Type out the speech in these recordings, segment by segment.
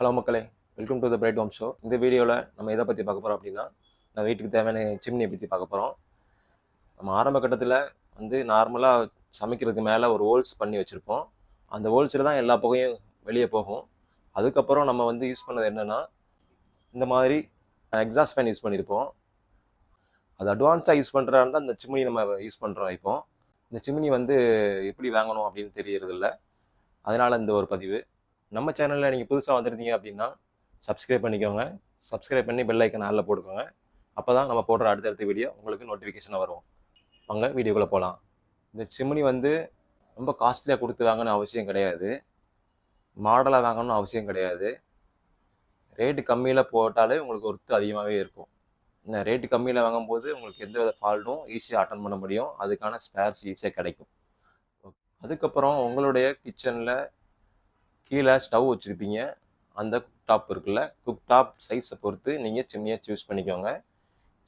Hello மக்களே, welcome to the bright home show. இந்த வீடியோவில் நம்ம எதை பற்றி பார்க்க போகிறோம் அப்படின்னா, நான் வீட்டுக்கு தேவையான சிம்னியை பற்றி பார்க்க போகிறோம். நம்ம ஆரம்ப கட்டத்தில் நார்மலாக சமைக்கிறதுக்கு மேலே ஒரு ஹோல்ஸ் பண்ணி வச்சுருப்போம். அந்த ஹோல்ஸில் தான் எல்லா புகையும் வெளியே போகும். அதுக்கப்புறம் நம்ம யூஸ் பண்ணது என்னென்னா, இந்த மாதிரி எக்ஸாஸ்ட் ஃபேன் யூஸ் பண்ணியிருப்போம். அது அட்வான்ஸாக யூஸ் பண்ணுறதா இருந்தால் இந்த சிம்னி நம்ம யூஸ் பண்ணுறோம். இப்போ இந்த சிம்னி எப்படி வாங்கணும் அப்படின்னு தெரியறதில்ல. அதனால் இந்த ஒரு பதிவு. நம்ம சேனலில் நீங்கள் புதுசாக வந்துருந்தீங்க அப்படின்னா சப்ஸ்கிரைப் பண்ணிக்கோங்க. சப்ஸ்கிரைப் பண்ணி பெல் ஐக்கன் ஆளில் போட்டுக்கோங்க. அப்போ தான் நம்ம போடுற அடுத்தடுத்த வீடியோ உங்களுக்கு நோட்டிஃபிகேஷனாக வரும். வாங்க வீடியோக்குள்ளே போகலாம். இந்த சிம்னி ரொம்ப காஸ்ட்லியாக கொடுத்து வாங்கணும்னு அவசியம் கிடையாது. மாடலாக வாங்கணும்னு அவசியம் கிடையாது. ரேட்டு கம்மியில் போட்டாலே உங்களுக்கு ஒர்த்து அதிகமாகவே இருக்கும். இந்த ரேட்டு கம்மியில் வாங்கும்போது உங்களுக்கு எந்த வித ஃபால்ட்டும் ஈஸியாக அட்டன் பண்ண முடியும். அதுக்கான ஸ்பேர்ஸ் ஈஸியாக கிடைக்கும். அதுக்கப்புறம் உங்களுடைய கிச்சனில் கீழே ஸ்டவ் வச்சுருப்பீங்க. அந்த குக் டாப் இருக்குல்ல, குக் டாப் சைஸை பொறுத்து நீங்கள் சிம்னியை சூஸ் பண்ணிக்கோங்க.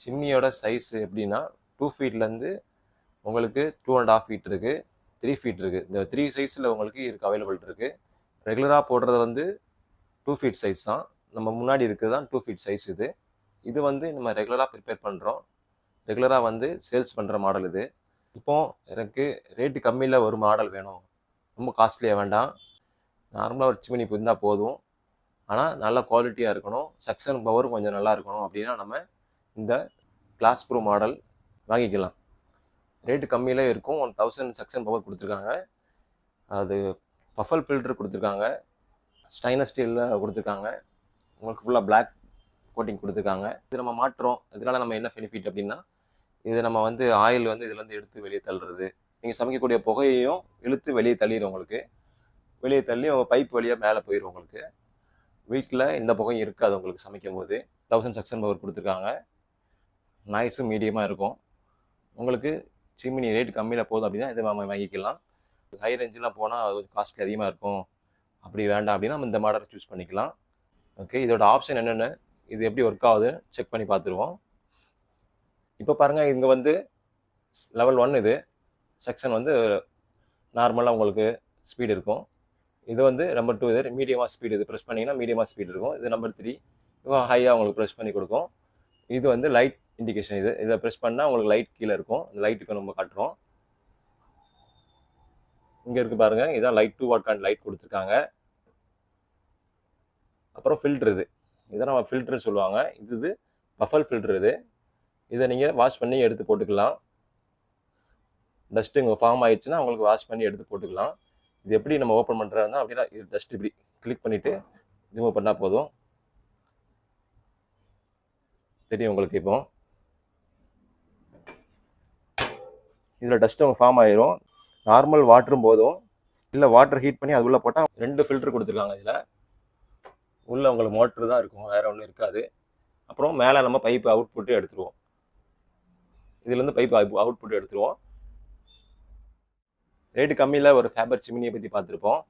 சிம்னியோட சைஸ் எப்படின்னா 2 ஃபீட்லேருந்து உங்களுக்கு 2.5 ஃபீட் இருக்குது, 3 ஃபீட் இருக்குது. இந்த 3 சைஸில் உங்களுக்கு அவைலபிள் இருக்குது. ரெகுலராக போடுறது 2 ஃபீட் சைஸ் தான். நம்ம முன்னாடி இருக்குது தான் 2 ஃபீட் சைஸ். இது நம்ம ரெகுலராக ப்ரிப்பேர் பண்ணுறோம். ரெகுலராக சேல்ஸ் பண்ணுற மாடல் இது. இப்போது எனக்கு ரேட்டு கம்மியில் ஒரு மாடல் வேணும், ரொம்ப காஸ்ட்லியாக வேண்டாம், நார்மலாக ஒரு சிம்னி இருந்தால் போதும், ஆனால் நல்ல குவாலிட்டியாக இருக்கணும், சக்ஷன் பவரும் கொஞ்சம் நல்லா இருக்கணும் அப்படின்னா நம்ம இந்த கிளாஸ் ப்ரூ மாடல் வாங்கிக்கலாம். ரேட்டு கம்மியில் இருக்கும். 1000 சக்ஷன் பவர் கொடுத்துருக்காங்க. அது பஃபல் ஃபில்டர் கொடுத்துருக்காங்க, ஸ்டைனஸ் ஸ்டீலில் கொடுத்துருக்காங்க, உங்களுக்கு ஃபுல்லாக பிளாக் கோட்டிங் கொடுத்துருக்காங்க. இது நம்ம மாட்டுறோம். இதனால் நம்ம என்ன பெனிஃபிட் அப்படின்னா, இது நம்ம ஆயில் இதுலேருந்து எடுத்து வெளியே தள்ளுறது, நீங்கள் சமைக்கக்கூடிய புகையையும் இழுத்து வெளியே தள்ளிடும். உங்களுக்கு வெளியே தள்ளி உங்கள் பைப் வழியாக மேலே போயிடும். உங்களுக்கு வீட்டில் இந்த புகையும் இருக்காது. உங்களுக்கு சமைக்கும் போது 1000 சக்ஷன் பவர் கொடுத்துருக்காங்க. நாய்ஸும் மீடியமாக இருக்கும். உங்களுக்கு சிம்னி ரேட் கம்மியில் போதும் அப்படின்னா இதை நம்ம வாங்கிக்கலாம். ஹை ரேஞ்செலாம் போனால் அது காஸ்ட்லி அதிகமாக இருக்கும், அப்படி வேண்டாம் அப்படின்னா நம்ம இந்த மாடலை சூஸ் பண்ணிக்கலாம். ஓகே, இதோட ஆப்ஷன் என்னென்னு, இது எப்படி ஒர்க் ஆகுது செக் பண்ணி பார்த்துருவோம். இப்போ பாருங்கள், இங்கே லெவல் 1 இது செக்ஷன் நார்மலாக உங்களுக்கு ஸ்பீடு இருக்கும். இது நம்பர் 2 இது மீடியமாக ஸ்பீடு. இது ப்ரெஸ் பண்ணிங்கன்னா மீடியமாக ஸ்பீடு இருக்கும். இது நம்பர் 3 இப்போ ஹையாக உங்களுக்கு ப்ரெஸ் பண்ணி கொடுக்கும். இது லைட் இண்டிகேஷன். இதை ப்ரெஸ் பண்ணால் உங்களுக்கு லைட் கீழே இருக்கும். இந்த லைட் இப்போ நம்ம காட்டுறோம். இங்கே இருக்குது பாருங்கள், இதான் லைட் 2 வாட் லைட் கொடுத்துருக்காங்க. அப்புறம் ஃபில்ட்ரு. இதை நம்ம ஃபில்ட்ருன்னு சொல்லுவாங்க. இது பஃபல் ஃபில்ட்ரு. இதை நீங்கள் வாஷ் பண்ணி எடுத்து போட்டுக்கலாம். டஸ்ட்டு இங்கே ஃபார்ம் ஆயிடுச்சுன்னா உங்களுக்கு வாஷ் பண்ணி எடுத்து போட்டுக்கலாம். இது எப்படி நம்ம ஓப்பன் பண்ணுறதுனா, அப்படின்னா இது டஸ்ட் இப்படி கிளிக் பண்ணிவிட்டு ரிமூவ் பண்ணால் போதும். தெரியும் உங்களுக்கு. இப்போ இதில் டஸ்ட்டு ஃபார்ம் ஆயிரும். நார்மல் வாட்டரும் போதும், இல்லை வாட்டர் ஹீட் பண்ணி அது உள்ளே போட்டால் 2 ஃபில்ட்ரு கொடுத்துருக்காங்க. இதில் உள்ளே உங்களுக்கு மோட்ரு தான் இருக்கும், வேறு ஒன்றும் இருக்காது. அப்புறம் மேலே நம்ம பைப்பு அவுட் புட்டு எடுத்துருவோம். இதுலேருந்து பைப்பு அவுட் புட்டு எடுத்துருவோம். ரேட்டு கம்மியில் ஒரு ஃபேபர் சிம்னியை பற்றி பார்த்துருப்போம்.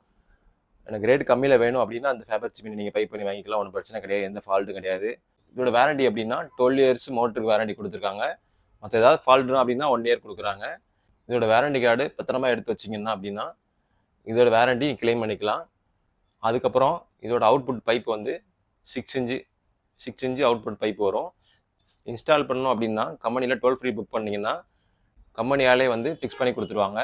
எனக்கு ரேட்டு கம்மியில் வேணும் அப்படின்னா அந்த ஃபேபர் சிம்னி நீங்கள் பை பண்ணி வாங்கிக்கலாம். ஒன்றும் பிரச்சனை கிடையாது, எந்த ஃபால்ட்டும் கிடையாது. இதோட வேரண்டி அப்படின்னா 12 இயர்ஸ் மோட்டருக்கு வேரண்டி கொடுத்துருக்காங்க. மற்ற ஏதாவது ஃபால்ட்னா அப்படின்னா 1 இயர் கொடுக்குறாங்க. இதோட வேரண்டி கார்டு பத்திரமா எடுத்து வச்சிங்கன்னா அப்படின்னா இதோட வேரண்டி கிளைம் பண்ணிக்கலாம். அதுக்கப்புறம் இதோட output pipe 6 inch output pipe வரும். இன்ஸ்டால் பண்ணணும் அப்படின்னா கம்பெனியில் டோல் ஃப்ரீ புக் பண்ணிங்கன்னா கம்பெனியாலே ஃபிக்ஸ் பண்ணி கொடுத்துருவாங்க.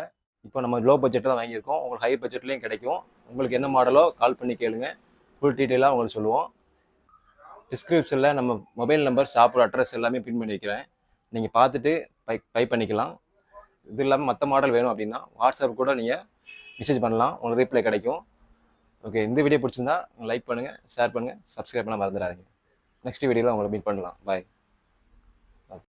இப்போ நம்ம லோ பட்ஜெட் தான் வாங்கியிருக்கோம். உங்களுக்கு ஹை பட்ஜெட்லேயும் கிடைக்கும். உங்களுக்கு என்ன மாடலோ கால் பண்ணி கேளுங்க, ஃபுல் டீட்டெயிலாக உங்களுக்கு சொல்லுவோம். டிஸ்கிரிப்ஷனில் நம்ம மொபைல் நம்பர், ஷாப்போட அட்ரஸ் எல்லாமே பின் பண்ணி வைக்கிறேன். நீங்கள் பார்த்துட்டு பை பண்ணிக்கலாம். இது இல்லாமல் மற்ற மாடல் வேணும் அப்படின்னா வாட்ஸ்அப் கூட நீங்கள் மெசேஜ் பண்ணலாம், உங்களுக்கு ரீப்ளை கிடைக்கும். ஓகே, இந்த வீடியோ பிடிச்சிருந்தா லைக் பண்ணுங்கள், ஷேர் பண்ணுங்கள், சப்ஸ்கிரைப் பண்ண மறந்துடாதீங்க. நெக்ஸ்ட் வீடியோவில் உங்களை மீட் பண்ணலாம். பாய்.